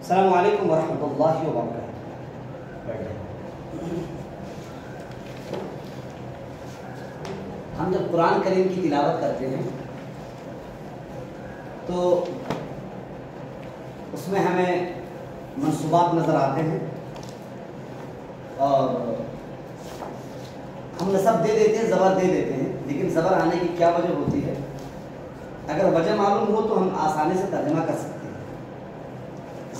السلام علیکم ورحمۃ اللہ وبرکاتہ۔ ہم جب قرآن کریم کی تلاوت کرتے ہیں تو اس میں ہمیں منصوبات نظر آتے ہیں اور ہم نصب دے دیتے ہیں، زبر دے دیتے ہیں، لیکن زبر آنے کی کیا وجہ ہوتی ہے؟ اگر وجہ معلوم ہو تو ہم آسانی سے ترجمہ کر سکتے ہیں،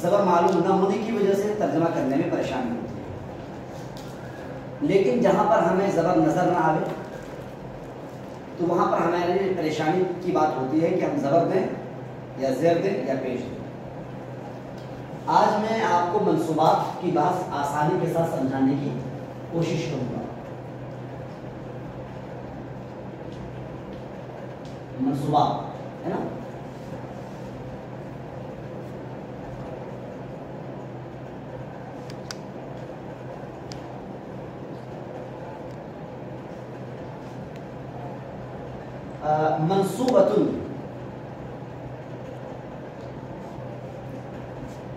زبر معلوم نہ ہونے کی وجہ سے ترجمہ کرنے میں پریشانی ہوتی ہے۔ لیکن جہاں پر ہمیں زبر نظر نہ آئے تو وہاں پر ہماری پریشانی کی بات ہوتی ہے کہ ہم زبر دیں یا زیر دیں یا پیش دیں۔ آج میں آپ کو منصوبات کی بات آسانی کے ساتھ سمجھانے کی کوشش کروں گا۔ منصوبات ہے نا، منصوبۃ،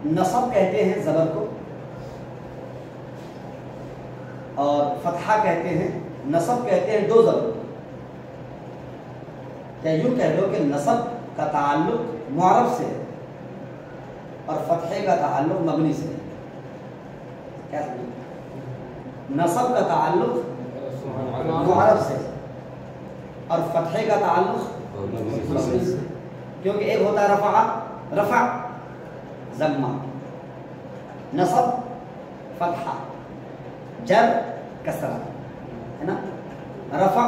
نصب کہتے ہیں زبر کو اور فتحہ کہتے ہیں، نصب کہتے ہیں دو زبر، یا یوں کہہ لو کہ نصب کا تعلق معرب سے اور فتحے کا تعلق مبنی سے۔ کیا نصب کا تعلق معرب سے اور فتحے کا تعلق مبنی سے، کیونکہ ایک ہوتا ہے رفع ضمہ، نصب فتحہ، جر کسرہ، ہے نا، رفع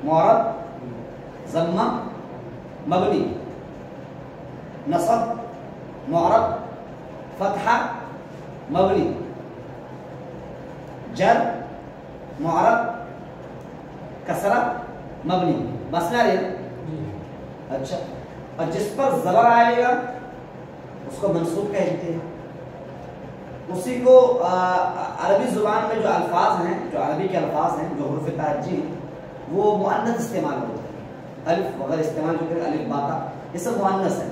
معرب، ضمہ مبنی، نصب معرب، فتحہ مبنی، جر معرب، کسرہ مبنی، بس نہ رہے۔ اچھا، اور جس پر زبر آئے گا اس کو منصوب کہتے ہیں۔ اسی کو عربی زبان میں جو الفاظ ہیں، جو عربی کے الفاظ ہیں، جو حروف تہجی ہیں، وہ مؤنث استعمال ہوتے ہیں، الف وغیرہ استعمال جو کریں، الف باتا، یہ سب مؤنث ہے،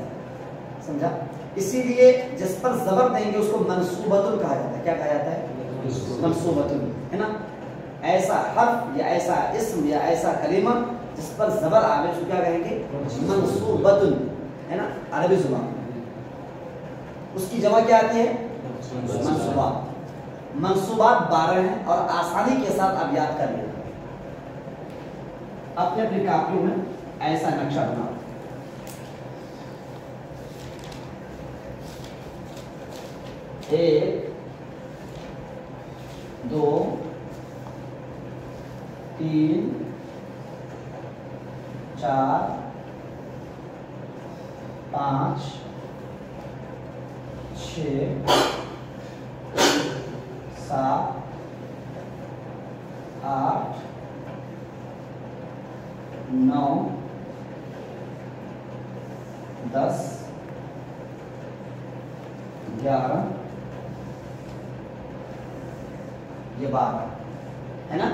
سمجھا؟ اسی لیے جس پر زبر دیں گے اس کو منصوبۃ کہا جاتا ہے۔ کیا کہا جاتا ہے؟ منصوبۃ، ہے نا، ایسا حرف یا ایسا اسم یا ایسا کلمہ جس پر زبر آوے اس کو کیا کہیں گے؟ منصوبۃ، ہے نا، عربی زبان میں۔ اس کی جمع کیا آتی ہے؟ منصوبات۔ منصوبات 12 ہیں اور آسانی کے ساتھ آپ یاد کر لیں۔ اپنے اپنی کاپیوں میں ایسا نقشہ بناؤ۔ ایک، دو، تین، چار، پانچ، چھ، سات، آٹھ، نو، 10، 11، یہ 12 ہے نا۔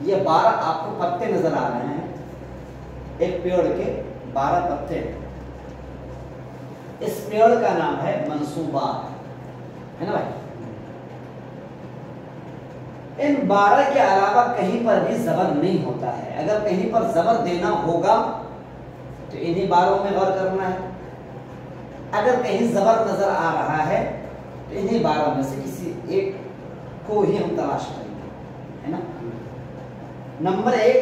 یہ 12 آپ کو پتے نظر آ رہے ہیں، ایک پیڑ کے 12 پتے۔ اس پیڑ کا نام ہے منصوبات، ہے نا بھائی۔ ان 12 کے علاوہ کہیں پر بھی زبر نہیں ہوتا ہے۔ اگر کہیں پر زبر دینا ہوگا تو انہی 12 میں غور کرنا ہے۔ اگر کہیں زبر نظر آ رہا ہے تو انہی 12 میں سے کسی ایک کو ہی ہم تلاش کریں گے، ہے نا۔ نمبر 1،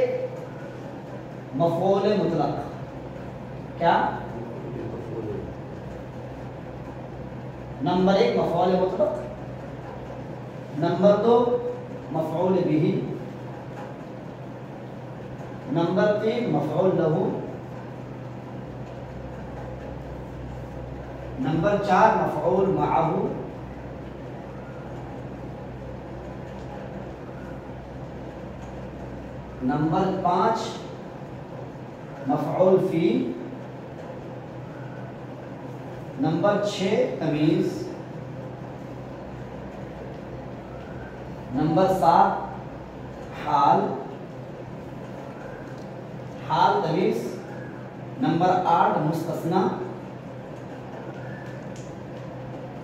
مفعول مطلق۔ کیا؟ نمبر 1 مفعول مطلق، نمبر 2 مفعول به، نمبر 3 مفعول له، نمبر 4 مفعول معه، نمبر 5 مفعول فی، نمبر 6 تمیز، نمبر 7 حال، حال تمیز، نمبر 8 مستثنی،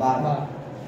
12।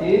3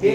3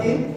3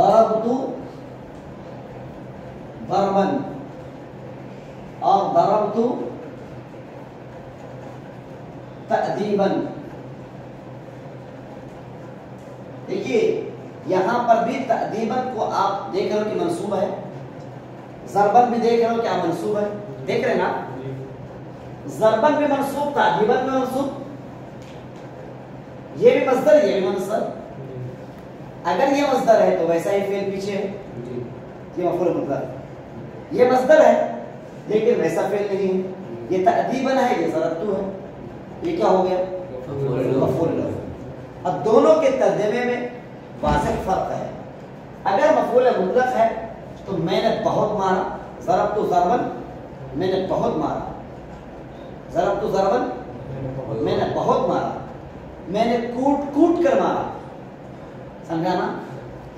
ضربتو ضربن اور ضربتو تأدیبن. دیکھیے یہاں پر بھی تأدیبن کو آپ دیکھ رہے ہو کہ منصوب ہے, ضربن بھی دیکھ رہے ہو کیا منصوب ہے, دیکھ رہے ہیں نا, ضربن بھی منصوب, تأدیبن بھی منصوب, یہ بھی مصدر یہ بھی مصدر. اگر یہ مصدر ہے تو ویسا ہی فعل پیچھے ہے, یہ مفعول مطلق, یہ مصدر ہے لیکن ویسا فعل نہیں ہے, یہ تأدیبن ہے یہ ضربتو ہے, یہ کیا ہو گیا مفعول لہ. اب دونوں کے ترجمے میں واضح فرق ہے. اگر مفعول مطلق ہے تو میں نے بہت مارا, ضربتو ضربن میں نے بہت مارا, ضربتو ضربن میں نے بہت مارا, میں نے کوٹ کوٹ کر مارا, سمجھا نا.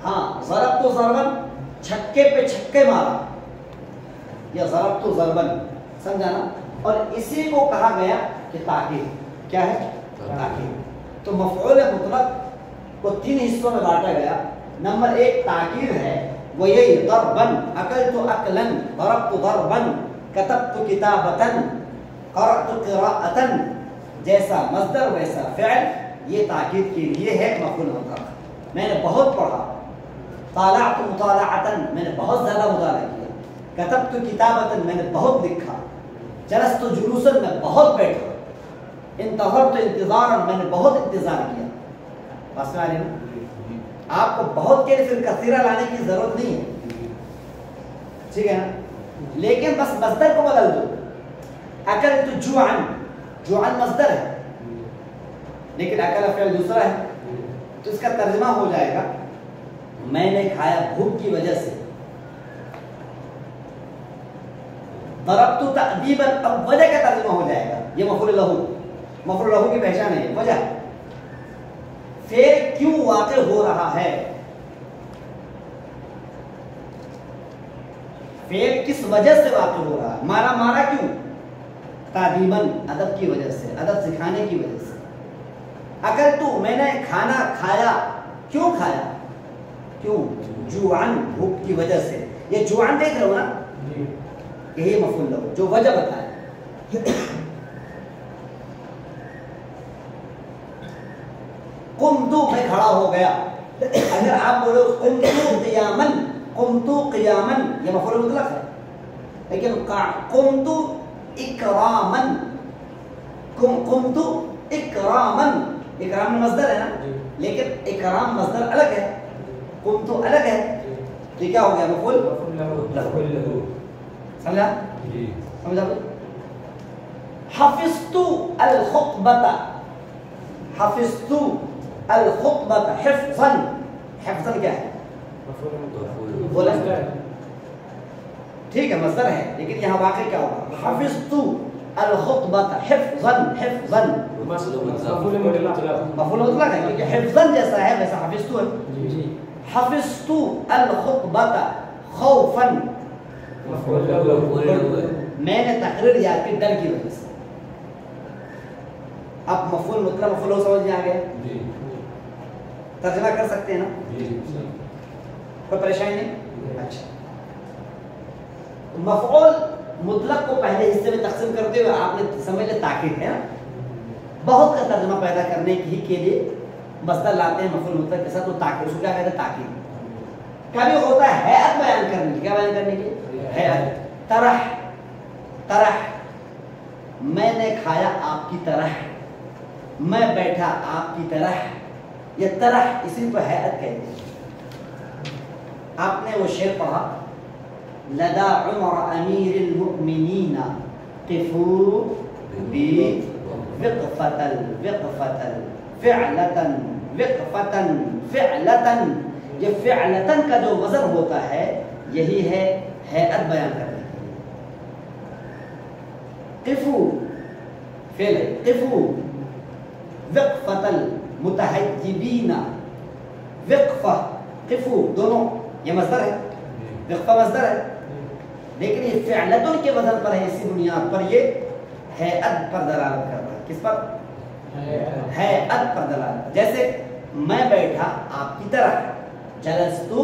ہاں ضربتو ضربن چھکے پہ چھکے مارا, یا ضربتو ضربن, سمجھا نا. اور اسی کو کہا گیا کہ تاکید, کیا ہے تاکید. تو مفعول مطلق کو تین حصوں میں بانٹا گیا. نمبر ایک تاکید ہے, وہ یہی ضربن, اکلت اکلن, ضربت ضربن, کتبت کتابتن, قرأت قراءتن, جیسا مصدر ویسا فعل, یہ تاکید کے لیے ہے مفعول مطلق. میں نے بہت پڑھا, طالعت مطالعتن میں نے بہت زیادہ مطالعہ کیا, کتبت کتابتن میں نے بہت لکھا, جلست جلوسن میں بہت بیٹھا, انتظرت انتظارا میں نے بہت انتظار کیا. بس میں آ رہی نا, آپ کو بہت کے لیے کثیرہ لانے کی ضرورت نہیں ہے, ٹھیک ہے نا. لیکن بس مصدر کو بدل دو. اکلت جوعن, جوعن مصدر ہے لیکن اکل فعل دوسرا ہے, تو اس کا ترجمہ ہو جائے گا میں نے کھایا بھوک کی وجہ سے. ضربت تأدیبا, اب وجہ کا ترجمہ ہو جائے گا, یہ مفعول لہ, مفعول لہ کی پہچان ہے وجہ, فعل کیوں واقع ہو رہا ہے, فعل کس وجہ سے واقع ہو رہا ہے. مارا مارا کیوں, تأدیباً ادب کی وجہ سے, ادب سکھانے کی وجہ سے. اکلتو میں نے کھانا کھایا, کیوں کھایا, کیوں, جوعن بھوک کی وجہ سے. یہ جوعن دیکھ رہے ہو نا, یہی مفعول لہ جو وجہ بتائے. قمتو میں کھڑا ہو گیا, اگر آپ بولو قمتو قیامن, قمتو قیامن یہ مفعول مطلق ہے, لیکن قمتو اکرامن, قمتو اکرامن, اکرام مصدر ہے نا, لیکن اکرام مصدر الگ ہے, قمتو الگ ہے, تو کیا ہو گیا مفعول لہ. سمجھا, سمجھا. حفظتو الخطبۃ, حفظتو الخطبۃ حفظا, حفظا کیا ہے بولا, ٹھیک ہے مصدر ہے, لیکن یہاں واقع کیا ہوگا, حفظتو الخطبۃ حفظا, حفظا مفعول مطلق ہے کیونکہ حفظا جیسا ہے ویسا حفظتو ہے. حفظتو الخطبۃ خوفا, میں نے تقریر یاد کی ڈر کی وجہ سے. اب مفعول مطلق مفعول سمجھ میں آ گیا, ترجمہ کر سکتے ہیں نا, کوئی پریشانی نہیں. اچھا, مفعول مطلق کو پہلے حصے میں تقسیم کرتے ہوئے آپ نے سمجھ لیا تاکید ہے نا, بہت کا ترجمہ پیدا کرنے ہی کے لیے مصدر لاتے ہیں مفعول مطلق کے ساتھ, تو تاکید, اس کو کیا کہتے ہیں تاکید. کبھی ہوتا ہے ہیئت بیان کرنے کی, کیا بیان کرنے کی ہیئت. طرح, طرح میں نے کھایا آپ کی طرح, میں بیٹھا آپ کی طرح, یہ طرح اسی کو ہیئت کہتے ہیں. آپ نے وہ شعر پڑھا, لدا عمر امیر المؤمنین قفوا بی وقفتل وقفتل فعلتن وقفتن فعلتن. یہ فعلتن کا جو وزن ہوتا ہے یہی ہے ہیئت بیان کرنے کے لیے. قفوا فعل ہے, قفوا وقفتل متحجبین, وقفہ قفوا دونوں یہ مصدر ہے, وقفہ مصدر ہے, لیکن یہ فعلتن کے وزن پر ہے, اسی بنیاد پر یہ ہیئت پر دلالت کر رہا ہے. کس پر, ہیئت پر دلالت. جیسے میں بیٹھا آپ کی طرح, جلستو